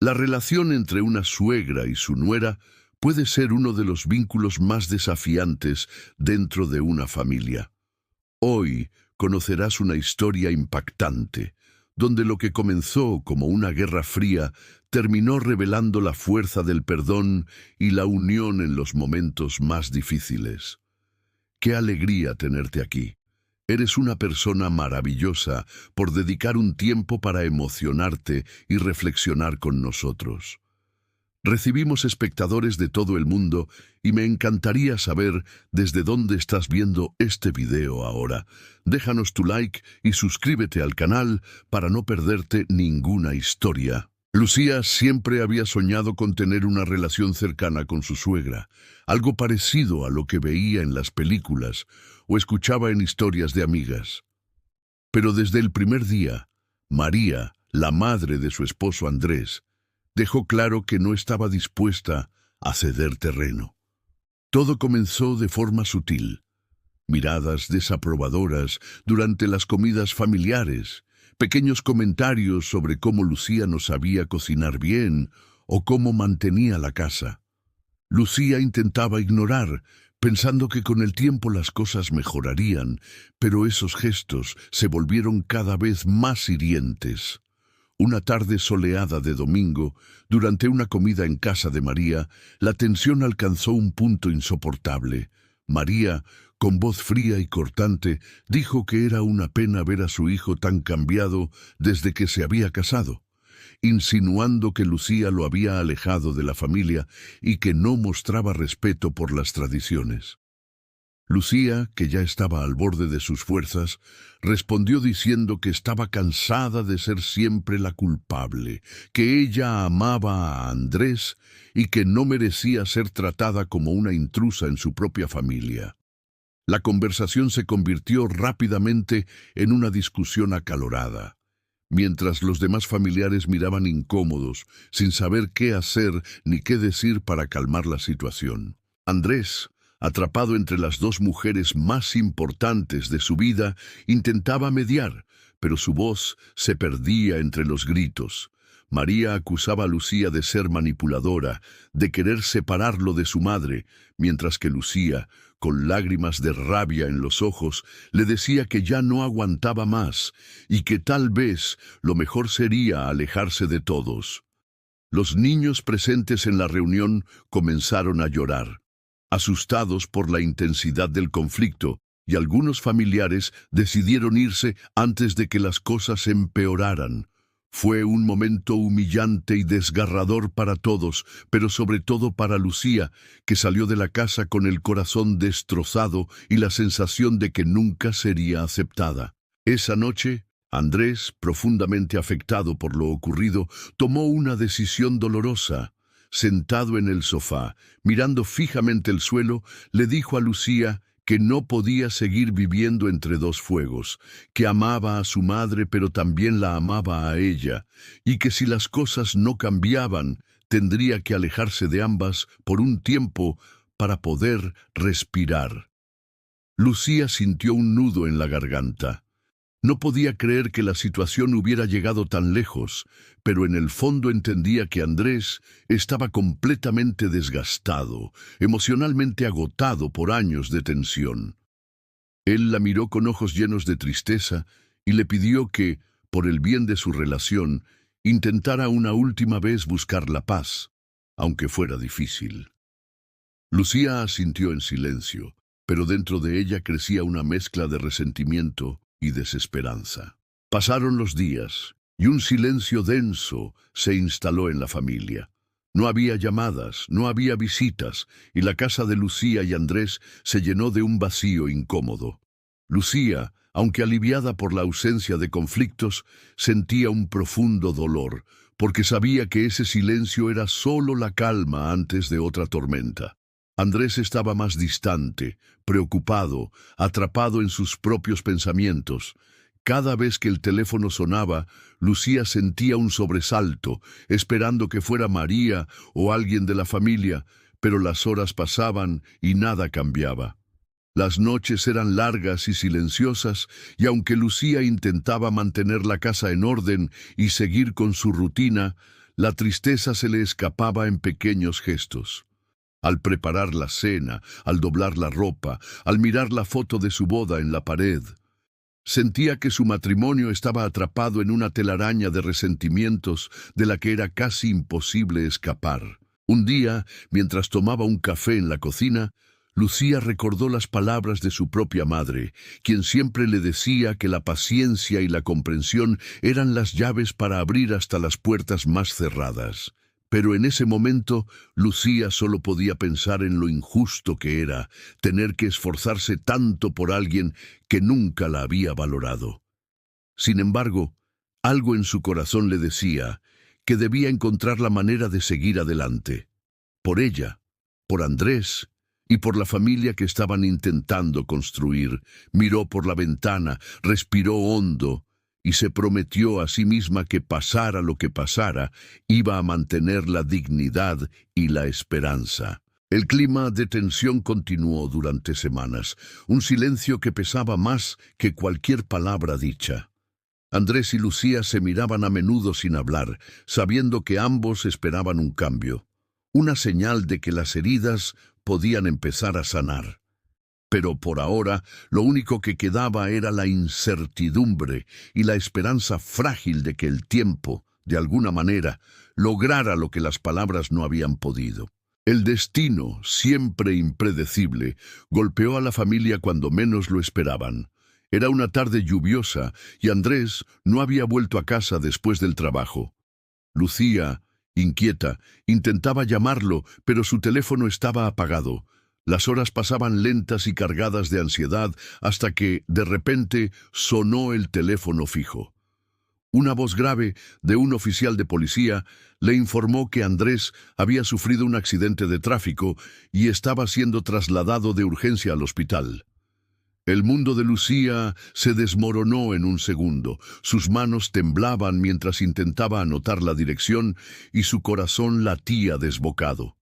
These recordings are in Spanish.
La relación entre una suegra y su nuera puede ser uno de los vínculos más desafiantes dentro de una familia. Hoy conocerás una historia impactante, donde lo que comenzó como una guerra fría terminó revelando la fuerza del perdón y la unión en los momentos más difíciles. ¡Qué alegría tenerte aquí! Eres una persona maravillosa por dedicar un tiempo para emocionarte y reflexionar con nosotros. Recibimos espectadores de todo el mundo y me encantaría saber desde dónde estás viendo este video ahora. Déjanos tu like y suscríbete al canal para no perderte ninguna historia. Lucía siempre había soñado con tener una relación cercana con su suegra, algo parecido a lo que veía en las películas o escuchaba en historias de amigas. Pero desde el primer día, María, la madre de su esposo Andrés, dejó claro que no estaba dispuesta a ceder terreno. Todo comenzó de forma sutil. Miradas desaprobadoras durante las comidas familiares, pequeños comentarios sobre cómo Lucía no sabía cocinar bien o cómo mantenía la casa. Lucía intentaba ignorar, pensando que con el tiempo las cosas mejorarían, pero esos gestos se volvieron cada vez más hirientes. Una tarde soleada de domingo, durante una comida en casa de María, la tensión alcanzó un punto insoportable. María, con voz fría y cortante, dijo que era una pena ver a su hijo tan cambiado desde que se había casado, insinuando que Lucía lo había alejado de la familia y que no mostraba respeto por las tradiciones. Lucía, que ya estaba al borde de sus fuerzas, respondió diciendo que estaba cansada de ser siempre la culpable, que ella amaba a Andrés y que no merecía ser tratada como una intrusa en su propia familia. La conversación se convirtió rápidamente en una discusión acalorada, mientras los demás familiares miraban incómodos, sin saber qué hacer ni qué decir para calmar la situación. Andrés, atrapado entre las dos mujeres más importantes de su vida, intentaba mediar, pero su voz se perdía entre los gritos. María acusaba a Lucía de ser manipuladora, de querer separarlo de su madre, mientras que Lucía, con lágrimas de rabia en los ojos, le decía que ya no aguantaba más y que tal vez lo mejor sería alejarse de todos. Los niños presentes en la reunión comenzaron a llorar, asustados por la intensidad del conflicto, y algunos familiares decidieron irse antes de que las cosas empeoraran. Fue un momento humillante y desgarrador para todos, pero sobre todo para Lucía, que salió de la casa con el corazón destrozado y la sensación de que nunca sería aceptada. Esa noche, Andrés, profundamente afectado por lo ocurrido, tomó una decisión dolorosa. Sentado en el sofá, mirando fijamente el suelo, le dijo a Lucía que no podía seguir viviendo entre dos fuegos, que amaba a su madre pero también la amaba a ella, y que si las cosas no cambiaban, tendría que alejarse de ambas por un tiempo para poder respirar. Lucía sintió un nudo en la garganta. No podía creer que la situación hubiera llegado tan lejos, pero en el fondo entendía que Andrés estaba completamente desgastado, emocionalmente agotado por años de tensión. Él la miró con ojos llenos de tristeza y le pidió que, por el bien de su relación, intentara una última vez buscar la paz, aunque fuera difícil. Lucía asintió en silencio, pero dentro de ella crecía una mezcla de resentimiento y desesperanza. Pasaron los días, y un silencio denso se instaló en la familia. No había llamadas, no había visitas, y la casa de Lucía y Andrés se llenó de un vacío incómodo. Lucía, aunque aliviada por la ausencia de conflictos, sentía un profundo dolor, porque sabía que ese silencio era solo la calma antes de otra tormenta. Andrés estaba más distante, preocupado, atrapado en sus propios pensamientos. Cada vez que el teléfono sonaba, Lucía sentía un sobresalto, esperando que fuera María o alguien de la familia, pero las horas pasaban y nada cambiaba. Las noches eran largas y silenciosas, y aunque Lucía intentaba mantener la casa en orden y seguir con su rutina, La tristeza se le escapaba en pequeños gestos. Al preparar la cena, al doblar la ropa, al mirar la foto de su boda en la pared. Sentía que su matrimonio estaba atrapado en una telaraña de resentimientos de la que era casi imposible escapar. Un día, mientras tomaba un café en la cocina, Lucía recordó las palabras de su propia madre, quien siempre le decía que la paciencia y la comprensión eran las llaves para abrir hasta las puertas más cerradas. Pero en ese momento, Lucía solo podía pensar en lo injusto que era tener que esforzarse tanto por alguien que nunca la había valorado. Sin embargo, algo en su corazón le decía que debía encontrar la manera de seguir adelante. Por ella, por Andrés y por la familia que estaban intentando construir. Miró por la ventana, respiró hondo y se prometió a sí misma que pasara lo que pasara, iba a mantener la dignidad y la esperanza. El clima de tensión continuó durante semanas, un silencio que pesaba más que cualquier palabra dicha. Andrés y Lucía se miraban a menudo sin hablar, sabiendo que ambos esperaban un cambio, una señal de que las heridas podían empezar a sanar. Pero por ahora, lo único que quedaba era la incertidumbre y la esperanza frágil de que el tiempo, de alguna manera, lograra lo que las palabras no habían podido. El destino, siempre impredecible, golpeó a la familia cuando menos lo esperaban. Era una tarde lluviosa y Andrés no había vuelto a casa después del trabajo. Lucía, inquieta, intentaba llamarlo, pero su teléfono estaba apagado. Las horas pasaban lentas y cargadas de ansiedad hasta que, de repente, sonó el teléfono fijo. Una voz grave de un oficial de policía le informó que Andrés había sufrido un accidente de tráfico y estaba siendo trasladado de urgencia al hospital. El mundo de Lucía se desmoronó en un segundo. Sus manos temblaban mientras intentaba anotar la dirección y su corazón latía desbocado.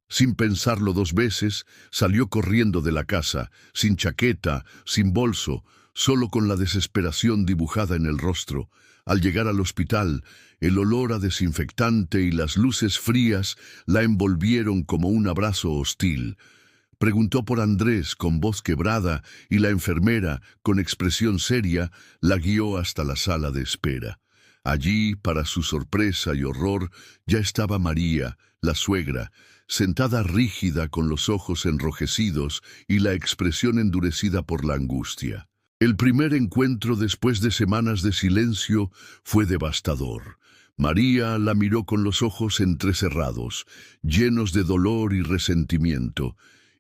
Sin pensarlo dos veces, salió corriendo de la casa, sin chaqueta, sin bolso, solo con la desesperación dibujada en el rostro. Al llegar al hospital, el olor a desinfectante y las luces frías la envolvieron como un abrazo hostil. Preguntó por Andrés con voz quebrada y la enfermera, con expresión seria, la guió hasta la sala de espera. Allí, para su sorpresa y horror, ya estaba María, la suegra, sentada rígida con los ojos enrojecidos y la expresión endurecida por la angustia. El primer encuentro después de semanas de silencio fue devastador. María la miró con los ojos entrecerrados, llenos de dolor y resentimiento,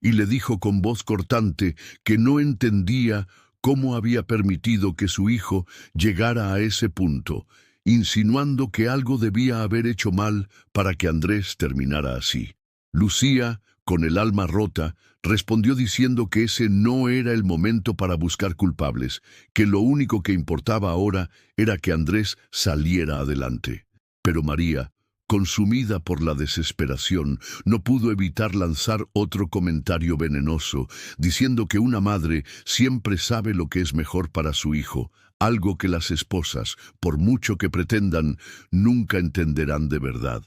y le dijo con voz cortante que no entendía cómo había permitido que su hijo llegara a ese punto, insinuando que algo debía haber hecho mal para que Andrés terminara así. Lucía, con el alma rota, respondió diciendo que ese no era el momento para buscar culpables, que lo único que importaba ahora era que Andrés saliera adelante. Pero María, consumida por la desesperación, no pudo evitar lanzar otro comentario venenoso, diciendo que una madre siempre sabe lo que es mejor para su hijo, algo que las esposas, por mucho que pretendan, nunca entenderán de verdad.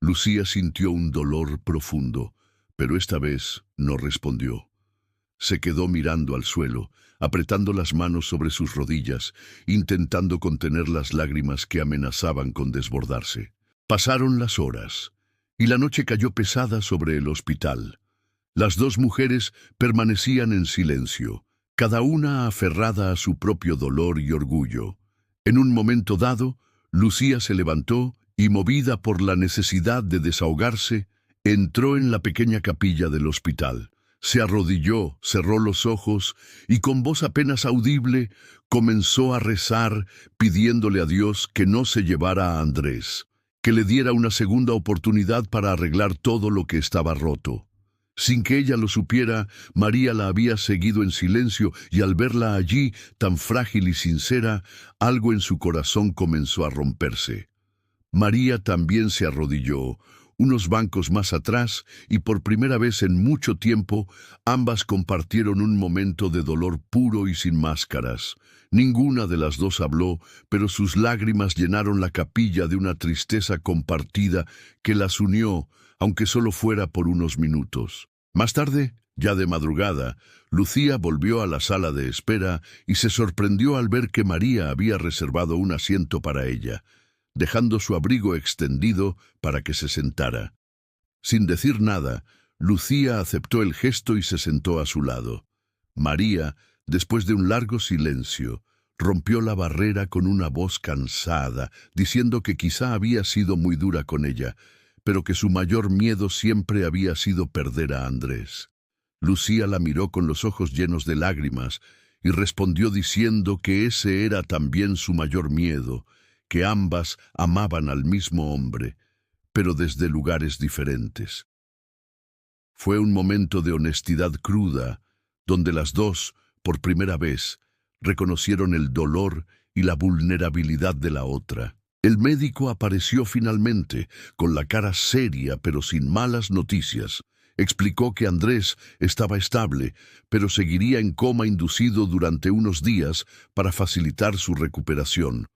Lucía sintió un dolor profundo, pero esta vez no respondió. Se quedó mirando al suelo, apretando las manos sobre sus rodillas, intentando contener las lágrimas que amenazaban con desbordarse. Pasaron las horas, y la noche cayó pesada sobre el hospital. Las dos mujeres permanecían en silencio, cada una aferrada a su propio dolor y orgullo. En un momento dado, Lucía se levantó y, movida por la necesidad de desahogarse, entró en la pequeña capilla del hospital. Se arrodilló, cerró los ojos y con voz apenas audible comenzó a rezar pidiéndole a Dios que no se llevara a Andrés, que le diera una segunda oportunidad para arreglar todo lo que estaba roto. Sin que ella lo supiera, María la había seguido en silencio y al verla allí, tan frágil y sincera, algo en su corazón comenzó a romperse. María también se arrodilló, unos bancos más atrás, y por primera vez en mucho tiempo, ambas compartieron un momento de dolor puro y sin máscaras. Ninguna de las dos habló, pero sus lágrimas llenaron la capilla de una tristeza compartida que las unió, aunque solo fuera por unos minutos. Más tarde, ya de madrugada, Lucía volvió a la sala de espera y se sorprendió al ver que María había reservado un asiento para ella, dejando su abrigo extendido para que se sentara. Sin decir nada, Lucía aceptó el gesto y se sentó a su lado. María, después de un largo silencio, rompió la barrera con una voz cansada, diciendo que quizá había sido muy dura con ella, pero que su mayor miedo siempre había sido perder a Andrés. Lucía la miró con los ojos llenos de lágrimas y respondió diciendo que ese era también su mayor miedo, que ambas amaban al mismo hombre, pero desde lugares diferentes. Fue un momento de honestidad cruda, donde las dos, por primera vez, reconocieron el dolor y la vulnerabilidad de la otra. El médico apareció finalmente, con la cara seria pero sin malas noticias. Explicó que Andrés estaba estable, pero seguiría en coma inducido durante unos días para facilitar su recuperación.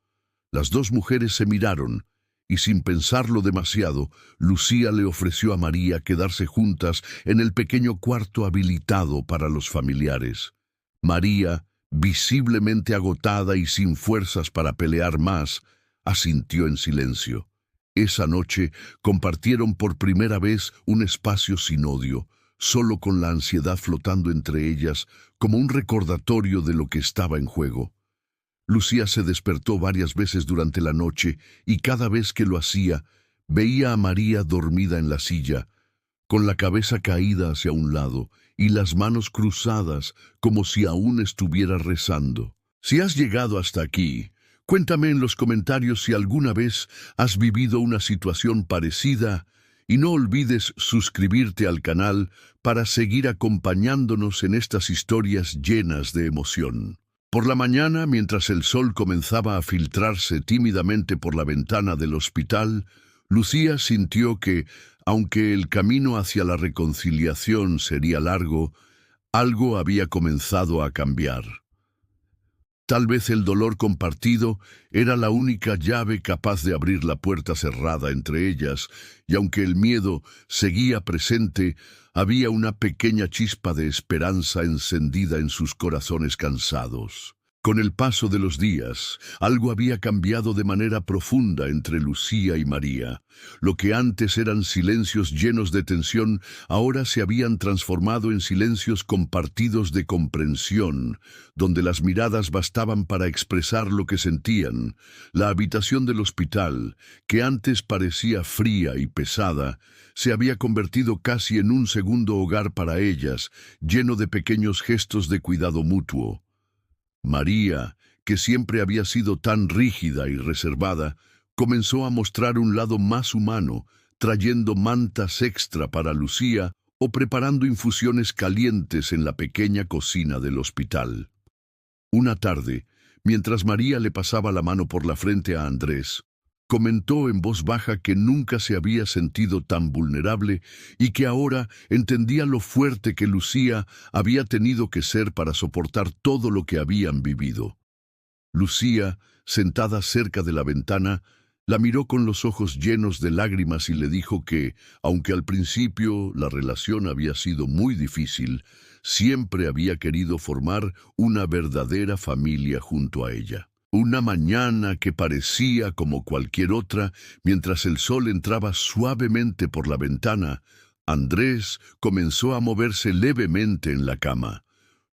Las dos mujeres se miraron, y sin pensarlo demasiado, Lucía le ofreció a María quedarse juntas en el pequeño cuarto habilitado para los familiares. María, visiblemente agotada y sin fuerzas para pelear más, asintió en silencio. Esa noche compartieron por primera vez un espacio sin odio, solo con la ansiedad flotando entre ellas como un recordatorio de lo que estaba en juego. Lucía se despertó varias veces durante la noche y cada vez que lo hacía, veía a María dormida en la silla, con la cabeza caída hacia un lado y las manos cruzadas como si aún estuviera rezando. Si has llegado hasta aquí, cuéntame en los comentarios si alguna vez has vivido una situación parecida y no olvides suscribirte al canal para seguir acompañándonos en estas historias llenas de emoción. Por la mañana, mientras el sol comenzaba a filtrarse tímidamente por la ventana del hospital, Lucía sintió que, aunque el camino hacia la reconciliación sería largo, algo había comenzado a cambiar. Tal vez el dolor compartido era la única llave capaz de abrir la puerta cerrada entre ellas, y aunque el miedo seguía presente, había una pequeña chispa de esperanza encendida en sus corazones cansados. Con el paso de los días, algo había cambiado de manera profunda entre Lucía y María. Lo que antes eran silencios llenos de tensión, ahora se habían transformado en silencios compartidos de comprensión, donde las miradas bastaban para expresar lo que sentían. La habitación del hospital, que antes parecía fría y pesada, se había convertido casi en un segundo hogar para ellas, lleno de pequeños gestos de cuidado mutuo. María, que siempre había sido tan rígida y reservada, comenzó a mostrar un lado más humano, trayendo mantas extra para Lucía o preparando infusiones calientes en la pequeña cocina del hospital. Una tarde, mientras María le pasaba la mano por la frente a Andrés, comentó en voz baja que nunca se había sentido tan vulnerable y que ahora entendía lo fuerte que Lucía había tenido que ser para soportar todo lo que habían vivido. Lucía, sentada cerca de la ventana, la miró con los ojos llenos de lágrimas y le dijo que, aunque al principio la relación había sido muy difícil, siempre había querido formar una verdadera familia junto a ella. Una mañana que parecía como cualquier otra, mientras el sol entraba suavemente por la ventana, Andrés comenzó a moverse levemente en la cama.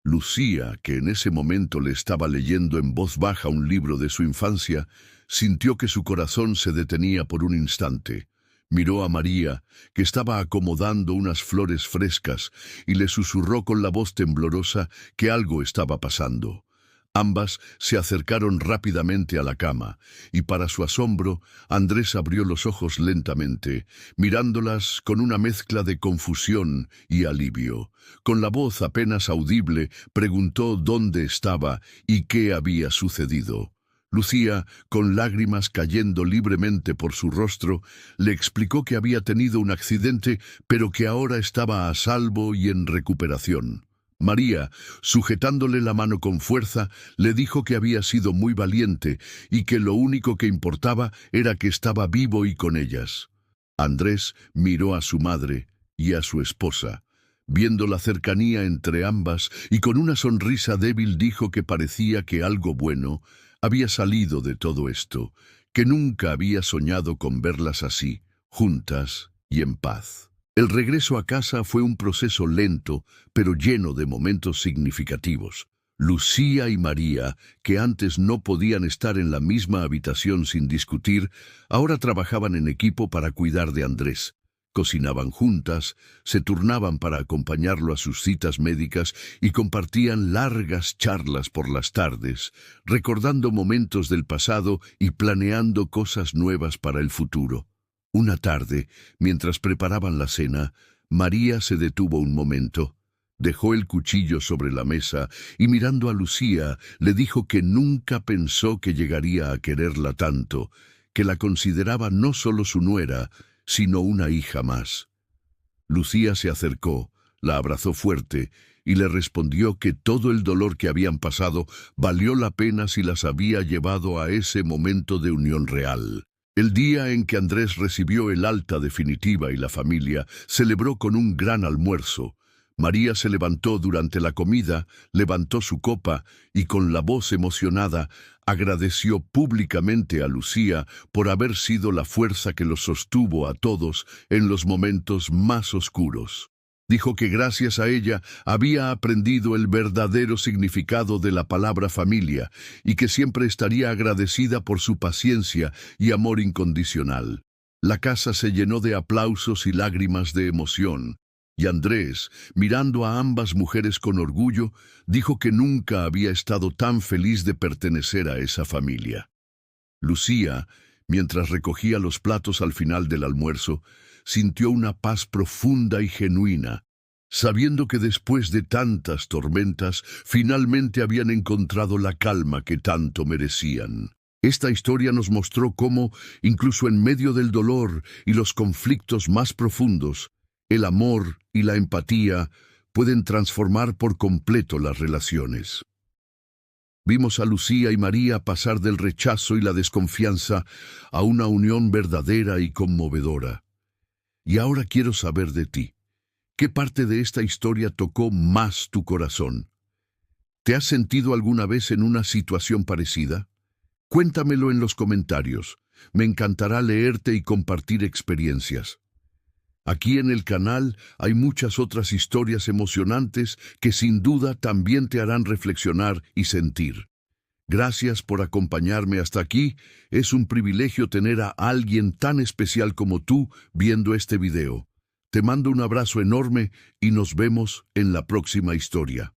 Lucía, que en ese momento le estaba leyendo en voz baja un libro de su infancia, sintió que su corazón se detenía por un instante. Miró a María, que estaba acomodando unas flores frescas, y le susurró con la voz temblorosa que algo estaba pasando. Ambas se acercaron rápidamente a la cama, y para su asombro, Andrés abrió los ojos lentamente, mirándolas con una mezcla de confusión y alivio. Con la voz apenas audible, preguntó dónde estaba y qué había sucedido. Lucía, con lágrimas cayendo libremente por su rostro, le explicó que había tenido un accidente, pero que ahora estaba a salvo y en recuperación. María, sujetándole la mano con fuerza, le dijo que había sido muy valiente y que lo único que importaba era que estaba vivo y con ellas. Andrés miró a su madre y a su esposa, viendo la cercanía entre ambas, y con una sonrisa débil dijo que parecía que algo bueno había salido de todo esto, que nunca había soñado con verlas así, juntas y en paz. El regreso a casa fue un proceso lento, pero lleno de momentos significativos. Lucía y María, que antes no podían estar en la misma habitación sin discutir, ahora trabajaban en equipo para cuidar de Andrés. Cocinaban juntas, se turnaban para acompañarlo a sus citas médicas y compartían largas charlas por las tardes, recordando momentos del pasado y planeando cosas nuevas para el futuro. Una tarde, mientras preparaban la cena, María se detuvo un momento. Dejó el cuchillo sobre la mesa y mirando a Lucía le dijo que nunca pensó que llegaría a quererla tanto, que la consideraba no solo su nuera, sino una hija más. Lucía se acercó, la abrazó fuerte y le respondió que todo el dolor que habían pasado valió la pena si las había llevado a ese momento de unión real. El día en que Andrés recibió el alta definitiva y la familia celebró con un gran almuerzo. María se levantó durante la comida, levantó su copa y con la voz emocionada agradeció públicamente a Lucía por haber sido la fuerza que los sostuvo a todos en los momentos más oscuros. Dijo que gracias a ella había aprendido el verdadero significado de la palabra familia y que siempre estaría agradecida por su paciencia y amor incondicional. La casa se llenó de aplausos y lágrimas de emoción. Y Andrés, mirando a ambas mujeres con orgullo, dijo que nunca había estado tan feliz de pertenecer a esa familia. Lucía, mientras recogía los platos al final del almuerzo, sintió una paz profunda y genuina, sabiendo que después de tantas tormentas, finalmente habían encontrado la calma que tanto merecían. Esta historia nos mostró cómo, incluso en medio del dolor y los conflictos más profundos, el amor y la empatía pueden transformar por completo las relaciones. Vimos a Lucía y María pasar del rechazo y la desconfianza a una unión verdadera y conmovedora. Y ahora quiero saber de ti. ¿Qué parte de esta historia tocó más tu corazón? ¿Te has sentido alguna vez en una situación parecida? Cuéntamelo en los comentarios. Me encantará leerte y compartir experiencias. Aquí en el canal hay muchas otras historias emocionantes que sin duda también te harán reflexionar y sentir. Gracias por acompañarme hasta aquí. Es un privilegio tener a alguien tan especial como tú viendo este video. Te mando un abrazo enorme y nos vemos en la próxima historia.